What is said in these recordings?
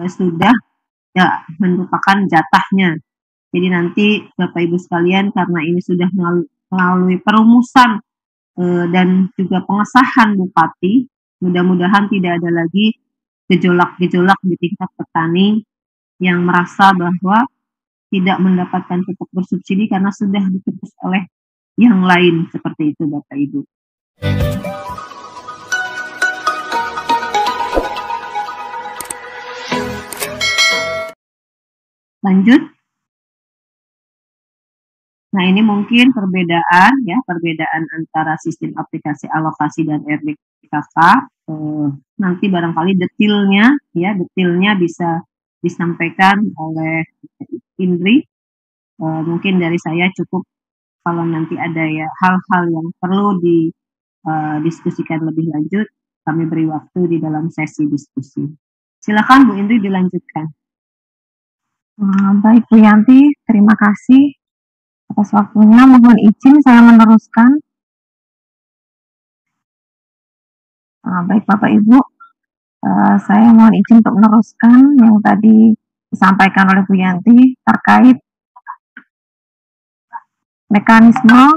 sudah ya merupakan jatahnya. Jadi nanti Bapak Ibu sekalian, karena ini sudah melalui perumusan dan juga pengesahan Bupati, mudah-mudahan tidak ada lagi gejolak-gejolak di tingkat petani yang merasa bahwa tidak mendapatkan pupuk bersubsidi karena sudah ditebus oleh yang lain, seperti itu Bapak Ibu. Lanjut. Nah, ini mungkin perbedaan antara sistem aplikasi alokasi dan RDKK. Nanti barangkali detailnya bisa disampaikan oleh Indri. Mungkin dari saya cukup. Kalau nanti ada ya hal-hal yang perlu didiskusikan lebih lanjut, kami beri waktu di dalam sesi diskusi. Silakan Bu Indri dilanjutkan. Baik Bu Yanti, terima kasih atas waktunya. Mohon izin saya meneruskan. Baik Bapak Ibu, saya mohon izin untuk meneruskan yang tadi disampaikan oleh Bu Yanti terkait mekanisme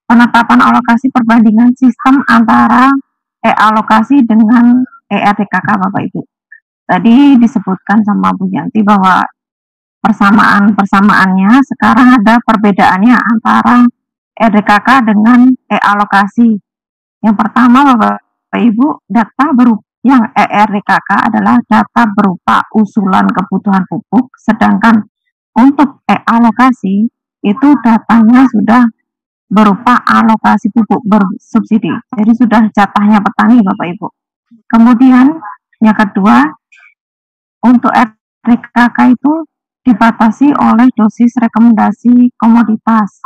penetapan alokasi perbandingan sistem antara e-alokasi dengan ERDKK Bapak Ibu. Tadi disebutkan sama Bu Yanti bahwa persamaannya sekarang ada perbedaannya antara RDKK dengan e-alokasi. Yang pertama Bapak Ibu, data yang ERDKK adalah data berupa usulan kebutuhan pupuk, sedangkan untuk e-alokasi itu datanya sudah berupa alokasi pupuk bersubsidi. Jadi sudah jatahnya petani Bapak Ibu. Kemudian yang kedua, untuk RDKK itu dibatasi oleh dosis rekomendasi komoditas,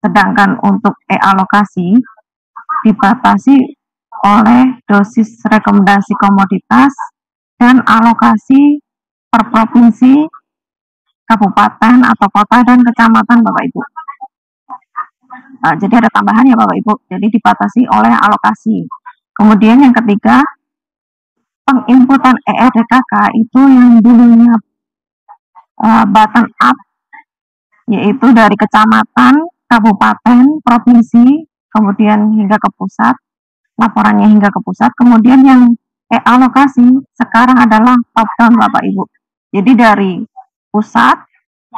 sedangkan untuk e-alokasi dibatasi oleh dosis rekomendasi komoditas dan alokasi per provinsi, kabupaten atau kota dan kecamatan Bapak Ibu. Jadi ada tambahan ya Bapak Ibu, jadi dibatasi oleh alokasi. Kemudian yang ketiga, penginputan ERDKK itu yang dulunya bottom up, yaitu dari kecamatan, kabupaten, provinsi, kemudian hingga ke pusat, laporannya hingga ke pusat. Kemudian yang alokasi sekarang adalah top down Bapak Ibu. Jadi dari pusat,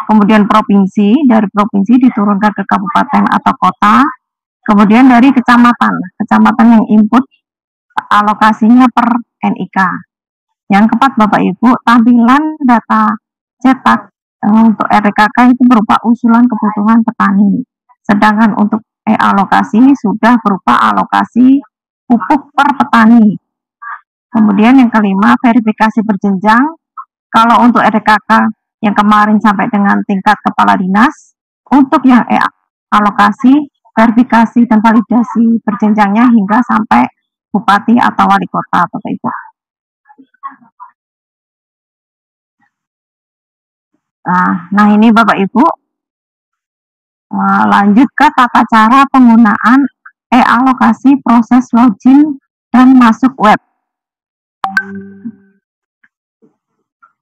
kemudian provinsi, dari provinsi diturunkan ke kabupaten atau kota, kemudian dari kecamatan yang input alokasinya per NIK. Yang keempat Bapak Ibu, tampilan data cetak untuk RDKK itu berupa usulan kebutuhan petani, sedangkan untuk e-alokasi sudah berupa alokasi pupuk per petani. Kemudian yang kelima, verifikasi berjenjang. Kalau untuk RDKK yang kemarin sampai dengan tingkat kepala dinas, untuk yang e-alokasi, verifikasi dan validasi berjenjangnya hingga sampai bupati atau wali kota Bapak Ibu. Nah ini Bapak Ibu, lanjut ke tata cara penggunaan e-alokasi proses login dan masuk web.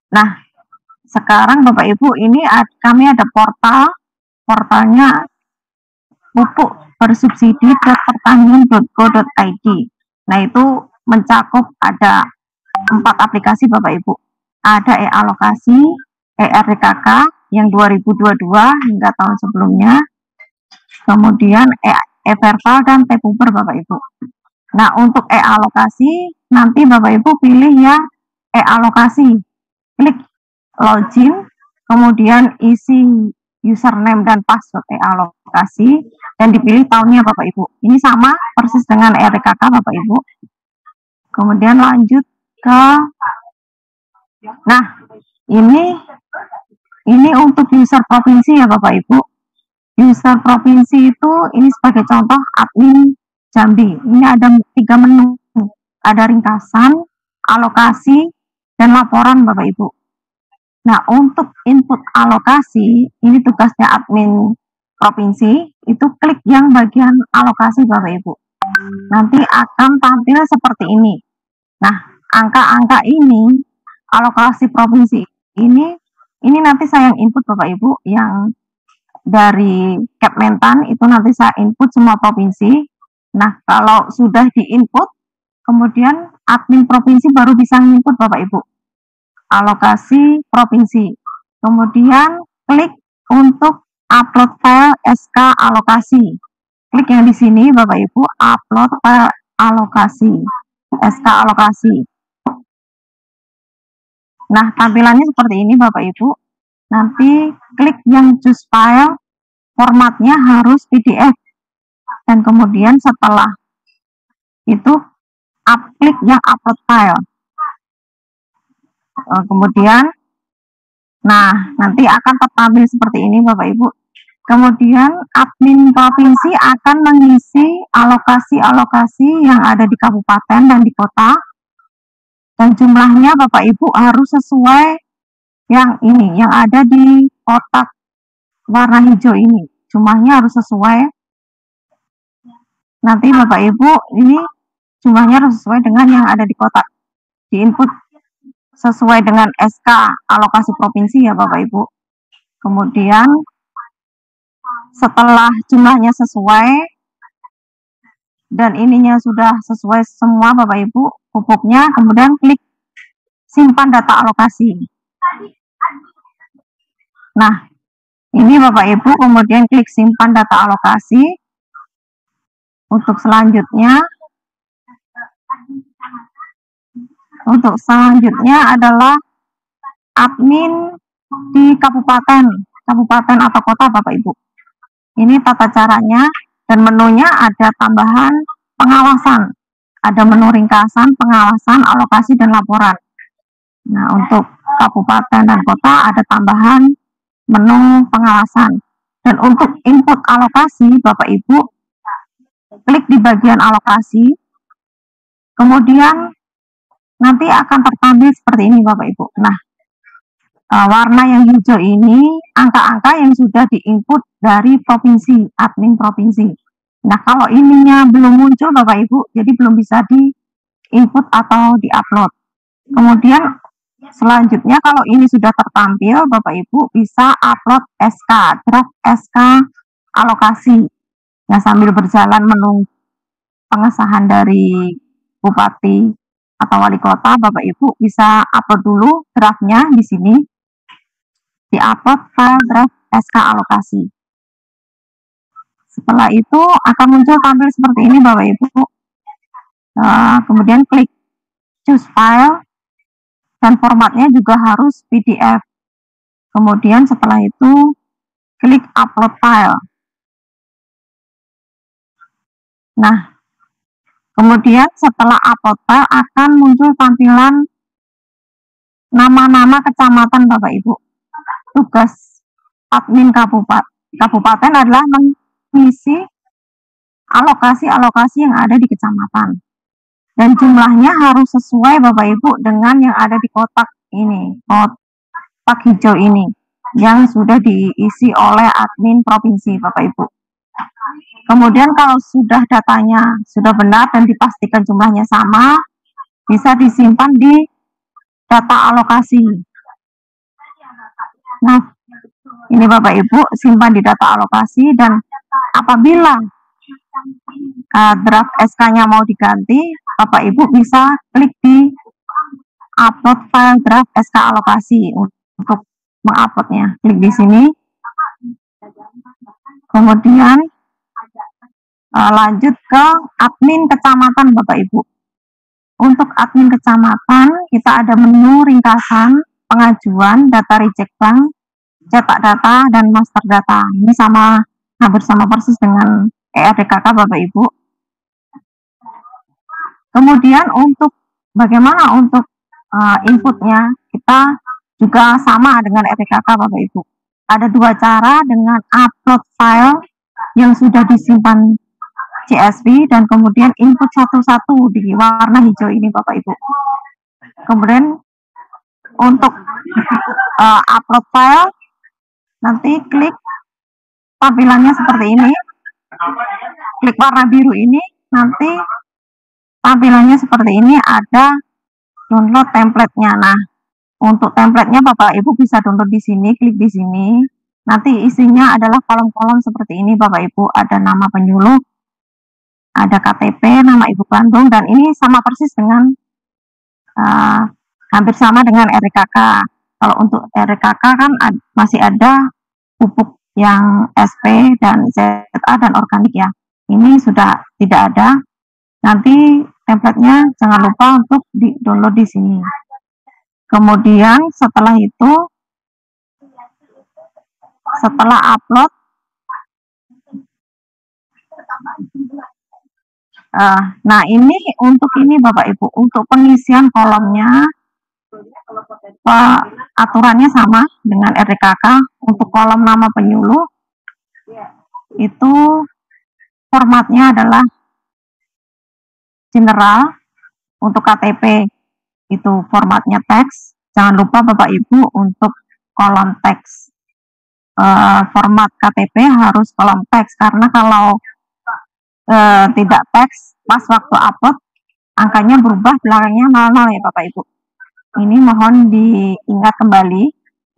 Nah sekarang Bapak Ibu, ini kami ada portalnya pupuk bersubsidi.pertanian.go.id. Nah itu mencakup ada 4 aplikasi Bapak Ibu. Ada e-alokasi, ERDKK yang 2022 hingga tahun sebelumnya, kemudian e-verval dan T-Puber Bapak Ibu. Nah untuk e-alokasi nanti Bapak Ibu pilih ya e-alokasi, klik login, kemudian isi username dan password e-alokasi dan dipilih tahunnya Bapak Ibu. Ini sama persis dengan ERDKK Bapak Ibu. Kemudian lanjut ke, nah ini untuk user provinsi ya Bapak Ibu. User provinsi itu ini sebagai contoh admin Jambi. Ini ada 3 menu, ada ringkasan, alokasi, dan laporan Bapak Ibu. Nah untuk input alokasi, ini tugasnya admin provinsi, itu klik yang bagian alokasi Bapak Ibu. Nanti akan tampil seperti ini. Nah angka-angka ini alokasi provinsi ini nanti saya yang input Bapak Ibu, yang dari Kepmentan itu nanti saya input semua provinsi. Nah, kalau sudah diinput, kemudian admin provinsi baru bisa input Bapak Ibu alokasi provinsi. Kemudian klik untuk upload file SK alokasi. Klik yang di sini Bapak Ibu, upload file alokasi, SK alokasi. Nah, tampilannya seperti ini Bapak Ibu. Nanti klik yang choose file, formatnya harus PDF. Dan kemudian setelah itu klik yang upload file. Kemudian, nah nanti akan tertampil seperti ini Bapak Ibu. Kemudian admin provinsi akan mengisi alokasi-alokasi yang ada di kabupaten dan di kota. Dan jumlahnya Bapak Ibu harus sesuai yang ini, yang ada di kotak warna hijau ini. Jumlahnya harus sesuai. Nanti Bapak Ibu ini jumlahnya harus sesuai dengan yang ada di kotak. Di input sesuai dengan SK alokasi provinsi ya Bapak Ibu. Kemudian setelah jumlahnya sesuai dan ininya sudah sesuai semua Bapak Ibu pupuknya, kemudian klik simpan data alokasi. Nah, ini Bapak Ibu kemudian klik simpan data alokasi. Untuk selanjutnya adalah admin di kabupaten atau kota Bapak Ibu. Ini tata caranya, dan menunya ada tambahan pengawasan. Ada menu ringkasan, pengawasan, alokasi, dan laporan. Nah, untuk kabupaten dan kota ada tambahan menu pengawasan. Dan untuk input alokasi Bapak Ibu, klik di bagian alokasi. Kemudian nanti akan tertampil seperti ini Bapak Ibu. Nah, warna yang hijau ini angka-angka yang sudah diinput dari provinsi, admin provinsi. Nah, kalau ininya belum muncul Bapak Ibu, jadi belum bisa diinput atau diupload. Kemudian selanjutnya kalau ini sudah tertampil, Bapak Ibu bisa upload SK, draft SK alokasi. Nah, sambil berjalan menunggu pengesahan dari Bupati atau Wali Kota, Bapak Ibu bisa upload dulu draftnya di sini. Di-upload file draft SK alokasi. Setelah itu akan muncul tampil seperti ini Bapak Ibu. Kemudian klik choose file, dan formatnya juga harus PDF. Kemudian setelah itu klik upload file. Nah, kemudian setelah upload file akan muncul tampilan nama-nama kecamatan Bapak Ibu. Tugas admin kabupaten adalah mengisi alokasi-alokasi yang ada di kecamatan. Dan jumlahnya harus sesuai Bapak Ibu dengan yang ada di kotak ini, kotak hijau ini, yang sudah diisi oleh admin provinsi Bapak Ibu. Kemudian kalau sudah datanya sudah benar dan dipastikan jumlahnya sama, bisa disimpan di data alokasi. Nah, ini Bapak Ibu simpan di data alokasi, dan apabila draft SK-nya mau diganti, Bapak Ibu bisa klik di upload file draft SK alokasi untuk menguploadnya. Klik di sini. Kemudian lanjut ke admin kecamatan Bapak Ibu. Untuk admin kecamatan kita ada menu ringkasan, pengajuan, data reject bank, cetak data, dan master data. Ini hampir sama persis dengan ERDKK Bapak Ibu. Kemudian untuk bagaimana untuk inputnya, kita juga sama dengan ERDKK Bapak Ibu. Ada dua cara, dengan upload file yang sudah disimpan CSV, dan kemudian input satu-satu di warna hijau ini Bapak Ibu. Kemudian untuk upload file, nanti klik tampilannya seperti ini. Klik warna biru ini, nanti tampilannya seperti ini, ada download template-nya. Nah, Untuk template-nya Bapak Ibu bisa download di sini, klik di sini. Nanti isinya adalah kolom-kolom seperti ini Bapak Ibu, ada nama penyuluh, ada KTP, nama ibu kandung, dan ini sama persis dengan hampir sama dengan RKK. Kalau untuk RKK kan masih ada pupuk yang SP dan ZA dan organik ya. Ini sudah tidak ada. Nanti template-nya jangan lupa untuk di-download di sini. Kemudian setelah itu, setelah upload, nah ini untuk ini Bapak Ibu, untuk pengisian kolomnya, aturannya sama dengan RKK. Untuk kolom nama penyuluh, itu formatnya adalah general. Untuk KTP, itu formatnya teks. Jangan lupa Bapak Ibu untuk kolom teks. Format KTP harus kolom teks, karena kalau tidak teks, pas waktu upload angkanya berubah, belakangnya 00 ya Bapak Ibu. Ini mohon diingat kembali.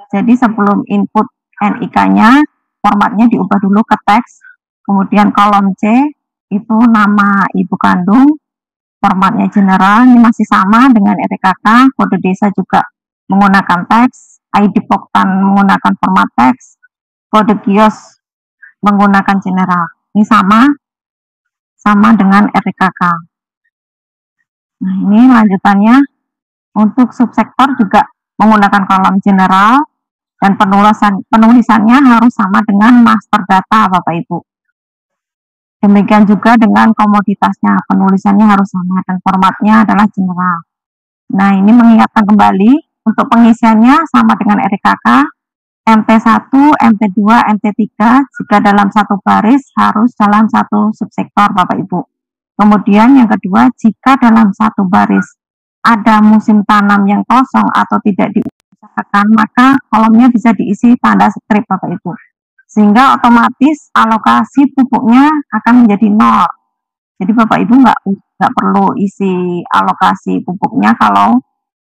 Jadi sebelum input NIK-nya, formatnya diubah dulu ke teks. Kemudian kolom C itu nama ibu kandung, formatnya general. Ini masih sama dengan RKK. Kode desa juga menggunakan teks. ID Poktan menggunakan format teks. Kode kios menggunakan general. Ini sama dengan RKK. Nah, ini lanjutannya. Untuk subsektor juga menggunakan kolom general, dan penulisannya harus sama dengan master data Bapak Ibu. Demikian juga dengan komoditasnya, penulisannya harus sama dan formatnya adalah general. Nah, ini mengingatkan kembali, untuk pengisiannya sama dengan RKK, MT1, MT2, MT3, jika dalam satu baris harus dalam satu subsektor Bapak Ibu. Kemudian yang kedua, jika dalam satu baris ada musim tanam yang kosong atau tidak diusahakan, maka kolomnya bisa diisi tanda strip Bapak Ibu. Sehingga otomatis alokasi pupuknya akan menjadi 0. Jadi Bapak Ibu nggak perlu isi alokasi pupuknya kalau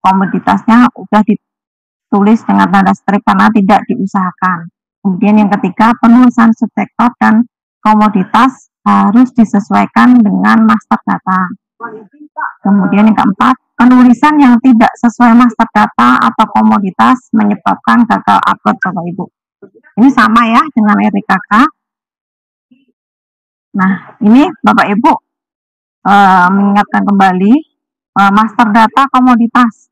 komoditasnya udah ditulis dengan tanda strip karena tidak diusahakan. Kemudian yang ketiga, penulisan subsektor dan komoditas harus disesuaikan dengan master data. Kemudian yang keempat, penulisan yang tidak sesuai master data atau komoditas menyebabkan gagal upload Bapak Ibu. Ini sama ya dengan RKK. Nah, ini Bapak Ibu mengingatkan kembali master data komoditas.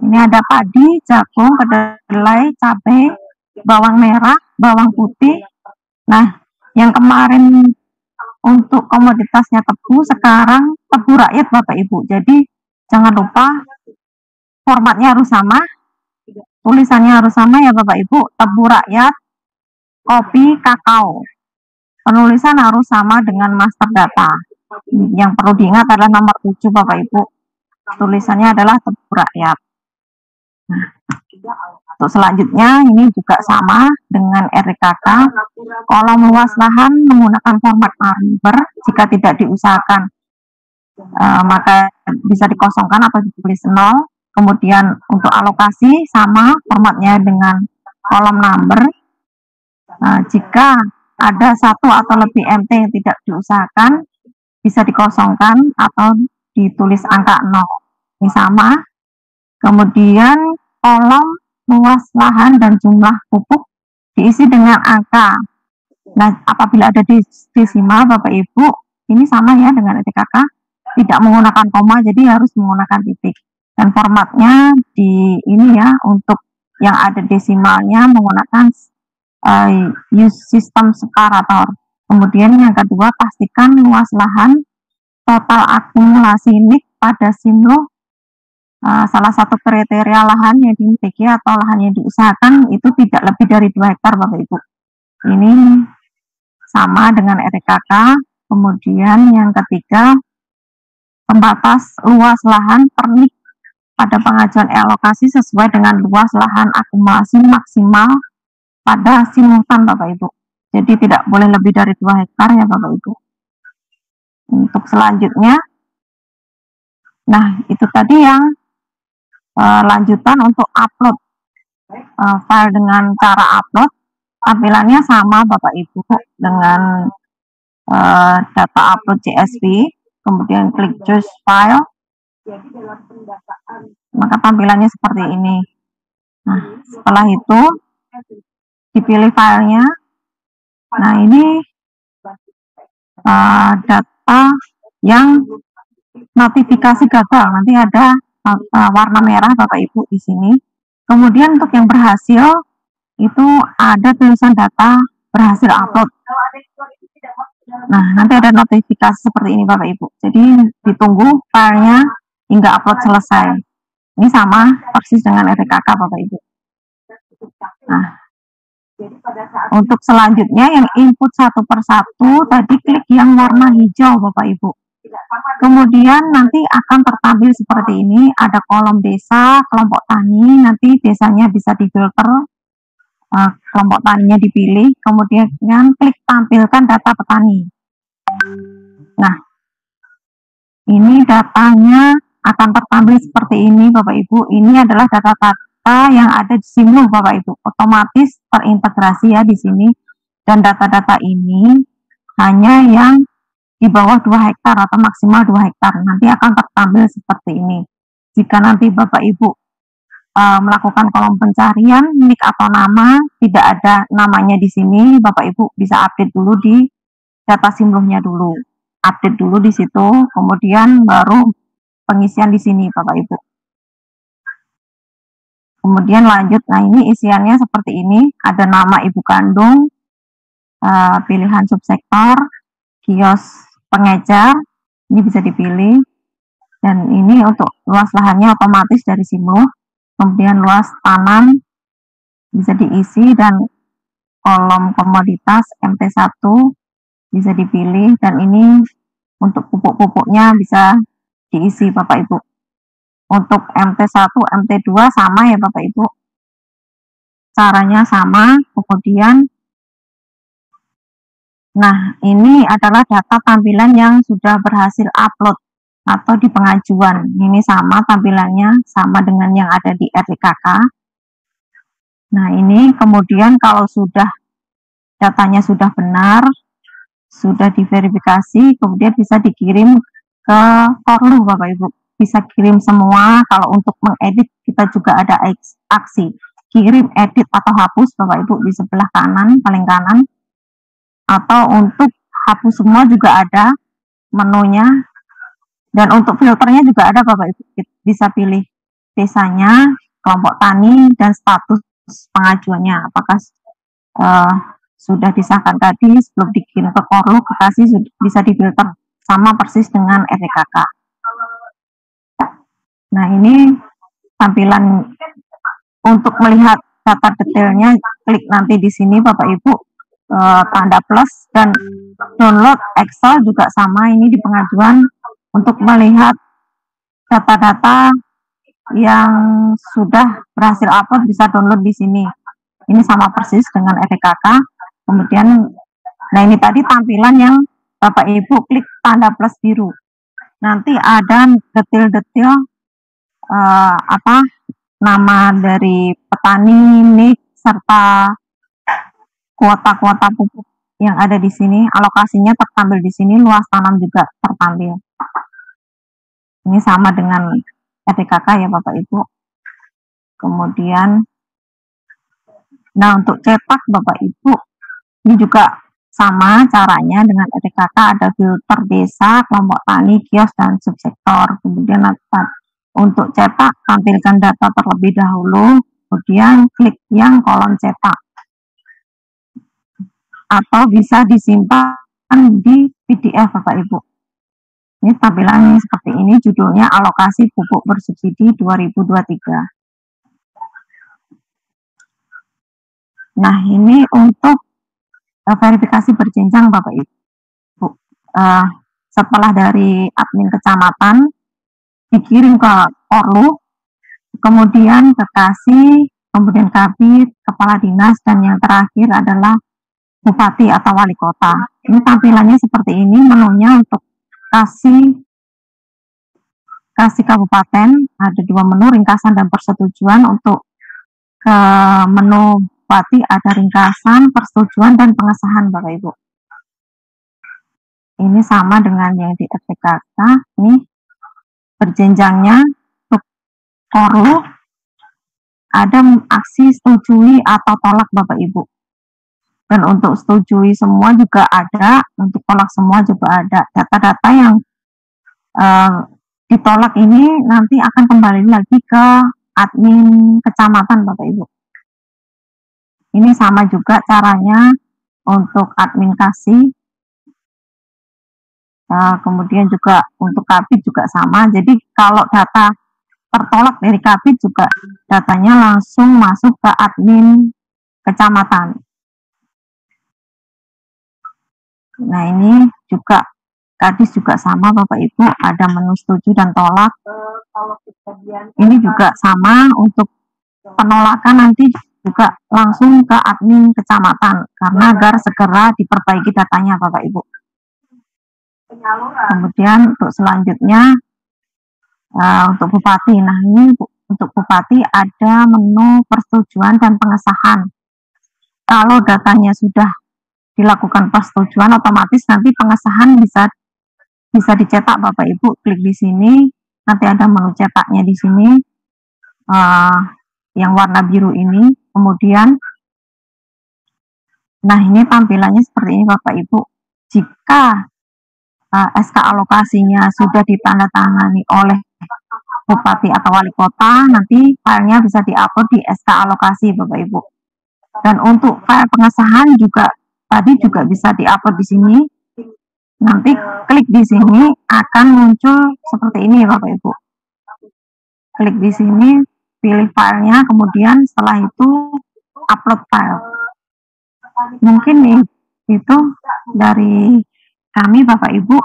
Ini ada padi, jagung, kedelai, cabai, bawang merah, bawang putih. Nah, yang kemarin untuk komoditasnya tebu, sekarang tebu rakyat Bapak Ibu. Jadi jangan lupa formatnya harus sama, tulisannya harus sama ya Bapak Ibu. Tebu rakyat, kopi, kakao. Penulisan harus sama dengan master data. Yang perlu diingat adalah nomor 7 Bapak Ibu. Tulisannya adalah tebu rakyat. Nah, untuk selanjutnya ini juga sama dengan RKK. Kolom luas lahan menggunakan format number. Jika tidak diusahakan, maka bisa dikosongkan atau ditulis 0. Kemudian untuk alokasi sama formatnya dengan kolom number. Jika ada satu atau lebih MT yang tidak diusahakan, bisa dikosongkan atau ditulis angka 0. Ini sama. Kemudian kolom luas lahan dan jumlah pupuk diisi dengan angka. Nah, apabila ada desimal Bapak Ibu, ini sama ya dengan RKK, tidak menggunakan koma, jadi harus menggunakan titik. Dan formatnya di ini ya, untuk yang ada desimalnya menggunakan use system separator. Kemudian yang kedua, pastikan luas lahan total akumulasi NIK pada simlo. Salah satu kriteria lahan yang dimiliki atau lahan yang diusahakan itu tidak lebih dari 2 hektar Bapak Ibu. Ini sama dengan RKK. Kemudian yang ketiga, pembatas luas lahan per NIK pada pengajuan alokasi sesuai dengan luas lahan akumulasi maksimal pada simultan Bapak Ibu. Jadi tidak boleh lebih dari 2 hektar ya Bapak Ibu. Untuk selanjutnya, nah itu tadi yang lanjutan untuk upload file. Dengan cara upload tampilannya sama Bapak Ibu dengan data upload CSV, kemudian klik choose file, maka tampilannya seperti ini. Nah, setelah itu dipilih filenya. Nah, ini data yang notifikasi gagal, nanti ada warna merah Bapak Ibu di sini. Kemudian untuk yang berhasil itu ada tulisan data berhasil upload. Nah, nanti ada notifikasi seperti ini Bapak Ibu. Jadi ditunggu filenya hingga upload selesai. Ini sama persis dengan RTKK Bapak Ibu. Nah, untuk selanjutnya yang input satu persatu tadi klik yang warna hijau Bapak Ibu. Kemudian nanti akan tertampil seperti ini, ada kolom desa, kelompok tani, nanti desanya bisa difilter, kelompok taninya dipilih, kemudian klik tampilkan data petani. Nah, ini datanya akan tertampil seperti ini Bapak Ibu. Ini adalah data-data yang ada di Simluh Bapak Ibu, otomatis terintegrasi ya di sini. Dan data-data ini hanya yang di bawah 2 hektar atau maksimal 2 hektar. Nanti akan tertampil seperti ini. Jika nanti Bapak Ibu melakukan kolom pencarian nik atau nama, tidak ada namanya di sini, Bapak Ibu bisa update dulu di data Simluhnya dulu. Update dulu di situ, kemudian baru pengisian di sini Bapak Ibu. Kemudian lanjut, nah ini isiannya seperti ini, ada nama ibu kandung, pilihan subsektor, kios pengecer, ini bisa dipilih, dan ini untuk luas lahannya otomatis dari Simluh. Kemudian luas tanam bisa diisi, dan kolom komoditas MT1 bisa dipilih, dan ini untuk pupuk-pupuknya bisa diisi Bapak Ibu. Untuk MT1, MT2 sama ya Bapak Ibu, caranya sama. Kemudian nah, ini adalah data tampilan yang sudah berhasil upload atau di pengajuan. Ini sama tampilannya, sama dengan yang ada di RTKK. Nah, ini kemudian kalau sudah datanya sudah benar, sudah diverifikasi, kemudian bisa dikirim ke Korlu Bapak Ibu. Bisa kirim semua. Kalau untuk mengedit kita juga ada aksi kirim, edit atau hapus Bapak Ibu di sebelah kanan, paling kanan. Atau untuk hapus semua juga ada menunya, dan untuk filternya juga ada Bapak Ibu, bisa pilih desanya, kelompok tani, dan status pengajuannya, apakah sudah disahkan tadi sebelum dikirim ke Korlu, kasih bisa difilter sama persis dengan RTKK. Nah, ini tampilan untuk melihat data detailnya, klik nanti di sini Bapak Ibu, tanda plus, dan download Excel juga sama, ini di pengajuan untuk melihat data-data yang sudah berhasil upload, bisa download di sini. Ini sama persis dengan RTKK. Kemudian, nah ini tadi tampilan yang Bapak Ibu klik tanda plus biru. Nanti ada detail-detail nama dari petani, nik, serta kuota-kuota pupuk yang ada di sini, alokasinya tertampil di sini, luas tanam juga tertampil. Ini sama dengan RTKK ya Bapak Ibu. Kemudian, nah untuk cetak Bapak Ibu, ini juga sama caranya dengan RTKK, ada filter desa, kelompok tani, kios, dan subsektor. Kemudian untuk cetak, tampilkan data terlebih dahulu, kemudian klik yang kolom cetak. Atau bisa disimpan di PDF Bapak Ibu. Ini tampilannya seperti ini, judulnya alokasi pupuk bersubsidi 2023. Nah, ini untuk verifikasi berjenjang Bapak Ibu. Setelah dari admin kecamatan dikirim ke Korlu, kemudian ke Kasih, kemudian Kabid, Kepala Dinas, dan yang terakhir adalah Bupati atau Wali Kota. Ini tampilannya seperti ini, menunya untuk Kasih, Kasih Kabupaten ada 2 menu, ringkasan dan persetujuan. Untuk ke menu bupati ada ringkasan, persetujuan, dan pengesahan Bapak Ibu. Ini sama dengan yang di RPKK, ini berjenjangnya. Untuk Koruh ada aksi setujui atau tolak Bapak Ibu. Dan untuk setujui semua juga ada, untuk tolak semua juga ada. Data-data yang ditolak ini nanti akan kembali lagi ke admin kecamatan Bapak Ibu. Ini sama juga caranya untuk admin kasih. Kemudian juga untuk Kabid juga sama. Jadi kalau data tertolak dari Kabid juga datanya langsung masuk ke admin kecamatan. Nah, ini juga Kadis juga sama Bapak Ibu, ada menu setuju dan tolak. Ini juga sama, untuk penolakan nanti juga langsung ke admin kecamatan karena agar segera diperbaiki datanya Bapak Ibu. Kemudian untuk selanjutnya untuk Bupati. Nah, ini untuk Bupati ada menu persetujuan dan pengesahan. Kalau datanya sudah dilakukan persetujuan, otomatis nanti pengesahan bisa dicetak Bapak Ibu. Klik di sini, nanti ada menu cetaknya di sini, yang warna biru ini. Kemudian, nah ini tampilannya seperti ini Bapak Ibu. Jika SK alokasinya sudah ditandatangani oleh Bupati atau Wali Kota, nanti filenya bisa diupload di SK alokasi Bapak Ibu. Dan untuk file pengesahan juga tadi juga bisa diupload di sini. Nanti klik di sini akan muncul seperti ini Bapak Ibu. Klik di sini, pilih filenya, kemudian setelah itu upload file. Mungkin nih itu dari kami Bapak Ibu.